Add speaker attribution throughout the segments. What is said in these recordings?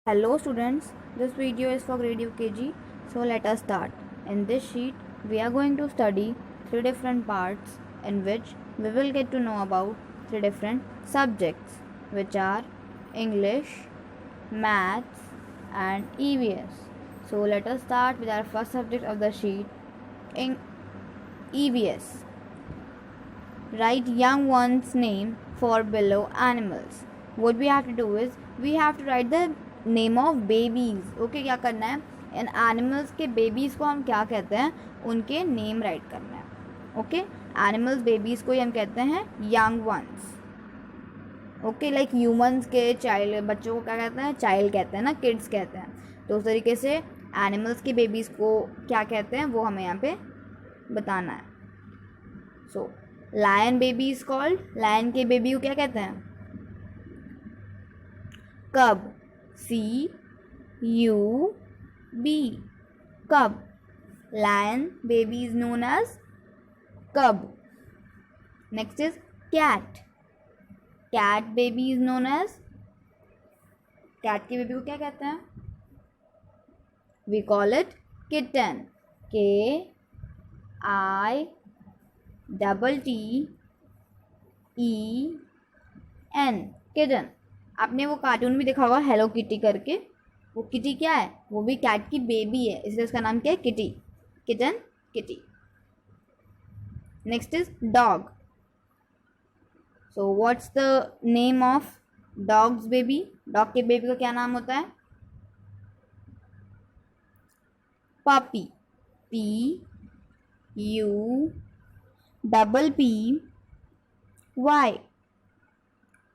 Speaker 1: Hello students, this video is for grade UKG, so let us start. In this sheet, we are going to study three different parts in which we will get to know about three different subjects which are English, Maths and EVS. So let us start with our first subject of the sheet, in EVS. Write young one's name for below animals. What we have to do is we have to write the name of babies. Okay, क्या करना है, इन animals के babies को हम क्या कहते हैं, उनके नेम राइट करना है. ओके, एनिमल्स बेबीज़ को ही हम कहते हैं young ones. Okay, like humans के चाइल्ड बच्चों को क्या कहते हैं, चाइल्ड कहते हैं ना, किड्स कहते हैं. तो उस तरीके से एनिमल्स के बेबीज़ को क्या कहते हैं वो हमें यहाँ पे बताना है. So lion baby is called, lion के बेबी को क्या कहते हैं, कब. C-U-B, cub. Lion baby is known as cub. Next is cat. Cat baby is known as, cat के बेबी को क्या कहते हैं, we call it kitten. K-I-T-T-E-N, kitten. आपने वो कार्टून भी देखा होगा हेलो किटी करके. वो किटी क्या है, वो भी कैट की बेबी है, इसलिए उसका नाम क्या है, kitty. Kitten, kitty. Next is dog. So what's the name of dogs baby. Dog के बेबी का क्या नाम होता है, puppy. P-U-P-P-Y,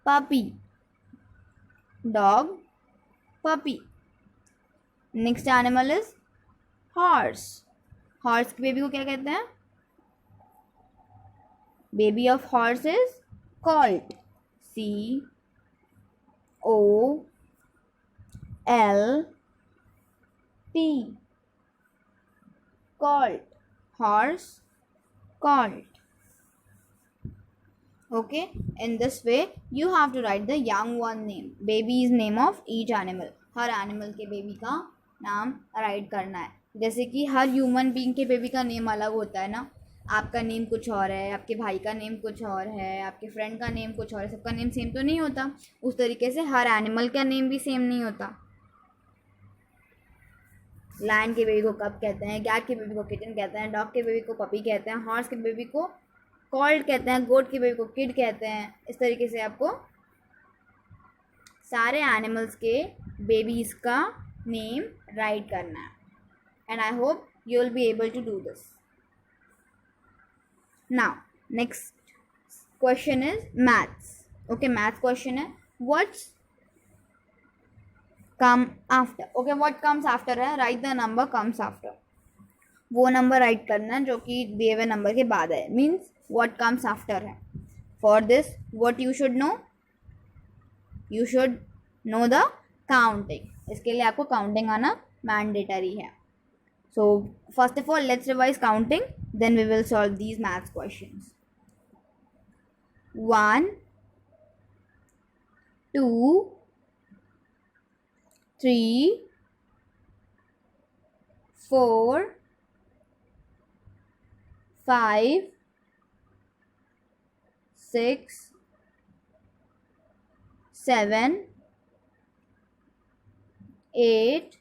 Speaker 1: puppy. Dog, puppy. Next animal is horse. Horse के बेबी को क्या कहते हैं, baby of horse is colt. C-O-L-T, colt. Horse, colt. Okay, in this way you have to write the young one name, baby's name of each animal. Her animal के baby का नाम right करना है. जैसे कि हर ह्यूमन बीइंग के baby का name अलग होता है ना. आपका नेम कुछ और है, आपके भाई का नेम कुछ और है, आपके फ्रेंड का नेम कुछ और है, सबका नेम सेम तो नहीं होता. उस तरीके से हर एनिमल का नेम भी सेम नहीं होता. लायन के बेबी को कब कहते हैं, कैट के बेबी को किटन कहते हैं, डॉग के बेबी को पपी कहते हैं, हॉर्स के बेबी को कॉल्ड कहते हैं, गोट के बेबी को किड कहते हैं. इस तरीके से आपको सारे एनिमल्स के बेबीज़ का नेम राइट करना है. And I hope you will be able to do this. Now next question is maths. Okay, maths question है, what's come after. Okay, what comes after है, write the number comes after. वो number write करना है जो कि दिए हुए number के बाद है, मीन्स what comes after है. For this what you should know, you should know the counting. इसके लिए आपको काउंटिंग आना मैंडेटरी है. So first of all let's revise counting, then we will solve these maths questions. 1 2 3 4 5 6 7 8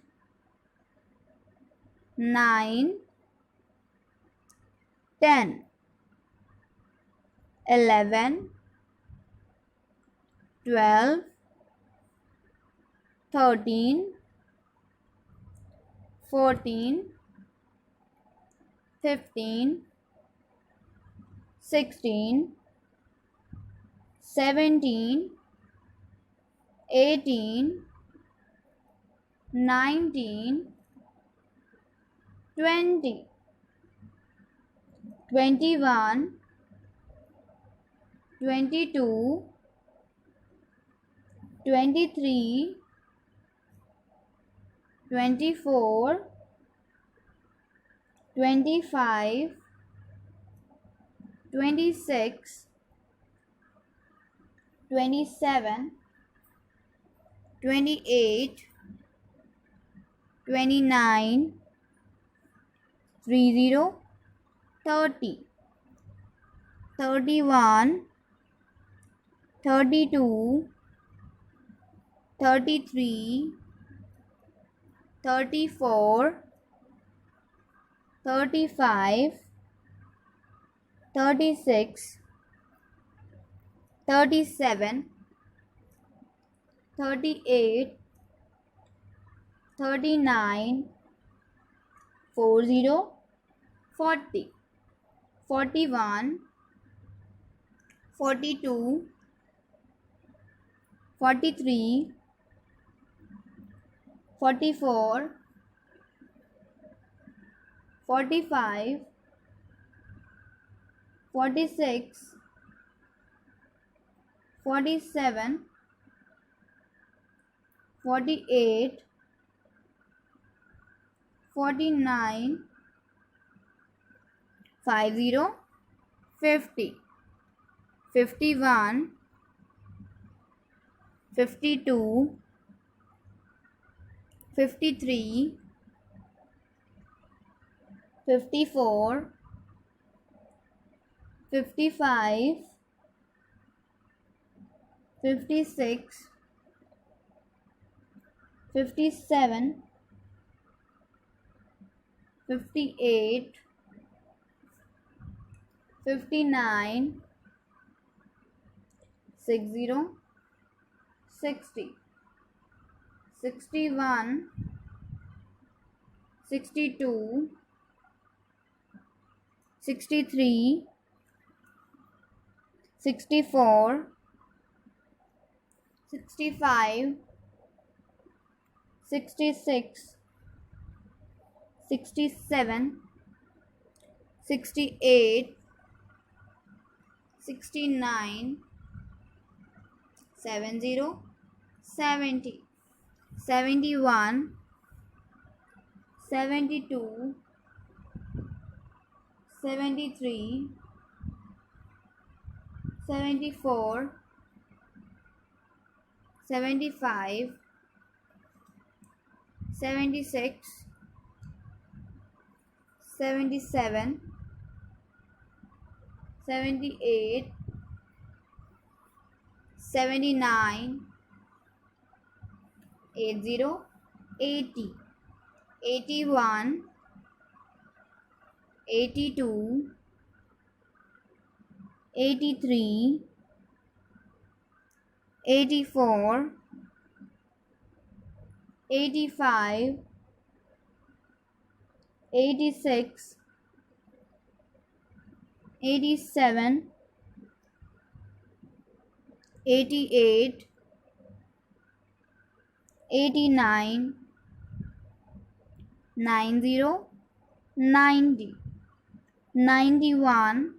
Speaker 1: 9 10 11 12 13 14 15 16 17 18 19 20 21 22 23 24 25 26 27 28 29, 30, 30, 31, 32, 33, 34, 35, 36, 37, 38, 39, 40, 40, 41, 42, 43, 44, 45, 46, 47, 48, 49, 50, 50, 51, 52, 53, 54, 55, 56, 57, 58, 59, 60, 60, 61, 62, 63, 64, 65, 66, 67, 68, 69, 70, 70, 71, 72, 73, 74, 75, 76, 77, 78, 79, 80, 80, 81, 82, 83, 84, 85, 86, 87, 88, 89, 90, 90, 91,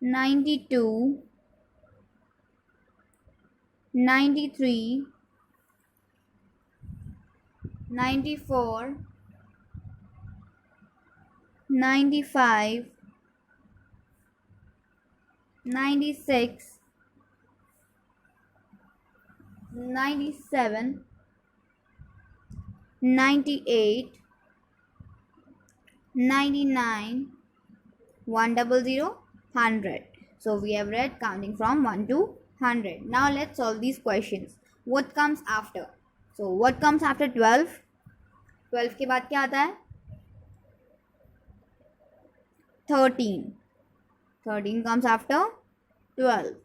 Speaker 1: 92, 93, 94, 95, 96, 97, 98, 99, 100, 100. So we have read counting from 1 to 100. Now let's solve these questions. What comes after? So what comes after 12? 12 के बाद क्या आता है? 13. 13 comes after 12.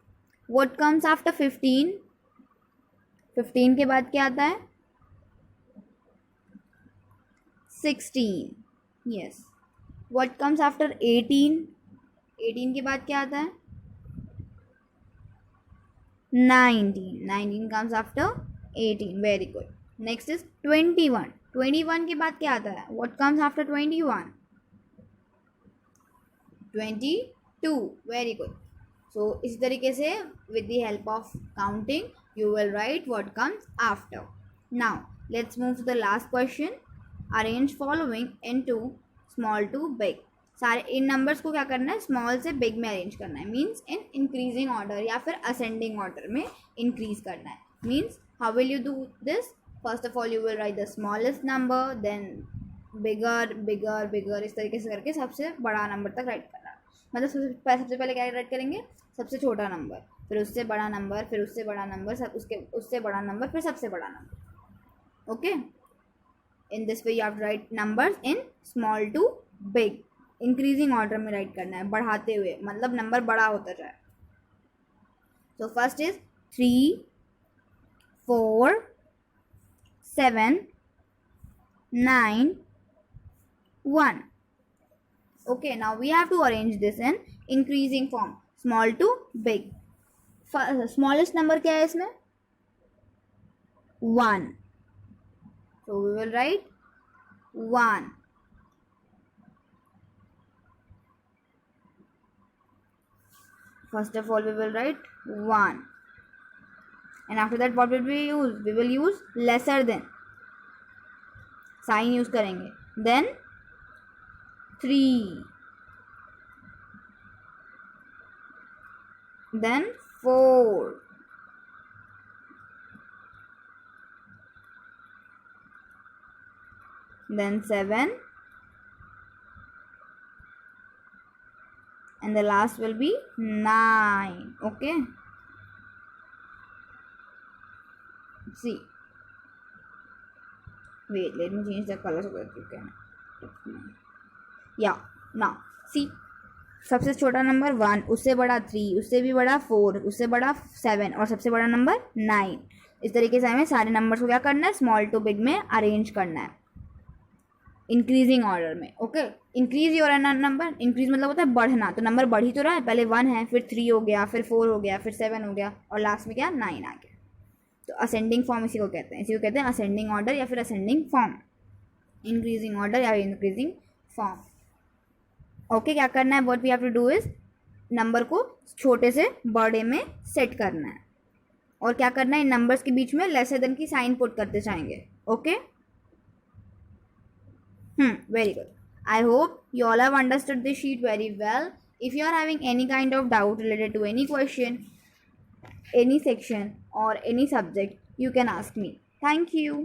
Speaker 1: What comes after 15? 15 के बाद क्या आता है? 16. Yes. What comes after 18? 18 के बाद क्या आता है? 19. 19 comes after 18. Very good. Next is 21. 21 के बाद क्या आता है? What comes after 21? 22. Very good. So इस तरीके से with the help of counting you will write what comes after. Now let's move to the last question. Arrange following into small to big. सारे इन numbers को क्या करना है? Small से big में अरेंज करना है. मीन्स इन इंक्रीजिंग ऑर्डर या फिर असेंडिंग ऑर्डर में इंक्रीज करना है. Means how will you do this? First of all you will write the smallest number, then bigger bigger bigger, इस तरीके से करके सबसे बड़ा नंबर तक राइट करना। मतलब सबसे पहले क्या राइट करेंगे, सबसे छोटा नंबर, फिर उससे बड़ा नंबर, फिर उससे बड़ा नंबर, सब उससे बड़ा नंबर, फिर सबसे बड़ा नंबर। Okay, in this way you have to write numbers in small to big, increasing order में राइट करना है, बढ़ाते हुए, मतलब नंबर बड़ा होता जाए। So first is 3, 4, 7, 9, 1. Okay, now we have to arrange this in increasing form, small to big. Smallest number क्या है इसमें, 1. So we will write 1. First of all we will write 1, and after that what will we use, we will use lesser than sign use करेंगे, then 3, then 4, then 7, and the last will be 9. Okay, see, wait, let me change the color so that you can, yeah, now see, सबसे छोटा number 1, उससे बड़ा 3, उससे भी बड़ा 4, उससे बड़ा 7 और सबसे बड़ा नंबर 9। इस तरीके से हमें सारे नंबर्स को क्या करना है, स्मॉल टू बिग में अरेंज करना है इंक्रीजिंग ऑर्डर में। Okay, increase your number, increase मतलब होता है बढ़ना, तो नंबर बढ़ ही तो रहा है, पहले 1 है, फिर 3 हो गया, फिर 4 हो गया, फिर 7 हो गया, और लास्ट में क्या 9 आ गया। तो असेंडिंग फॉर्म इसी को कहते हैं, इसी को कहते हैं असेंडिंग ऑर्डर या फिर असेंडिंग फॉर्म, इंक्रीजिंग ऑर्डर या इंक्रीजिंग फॉर्म। ओके, क्या करना है, what we have to do is number को छोटे से बड़े में सेट करना है, और क्या करना है, इन नंबर्स के बीच में लेसर देन की साइन पुट करते जाएंगे। Okay, very good. I hope you all have understood this sheet very well. If you are having any kind of doubt related to any question, any section or any subject, you can ask me. Thank you.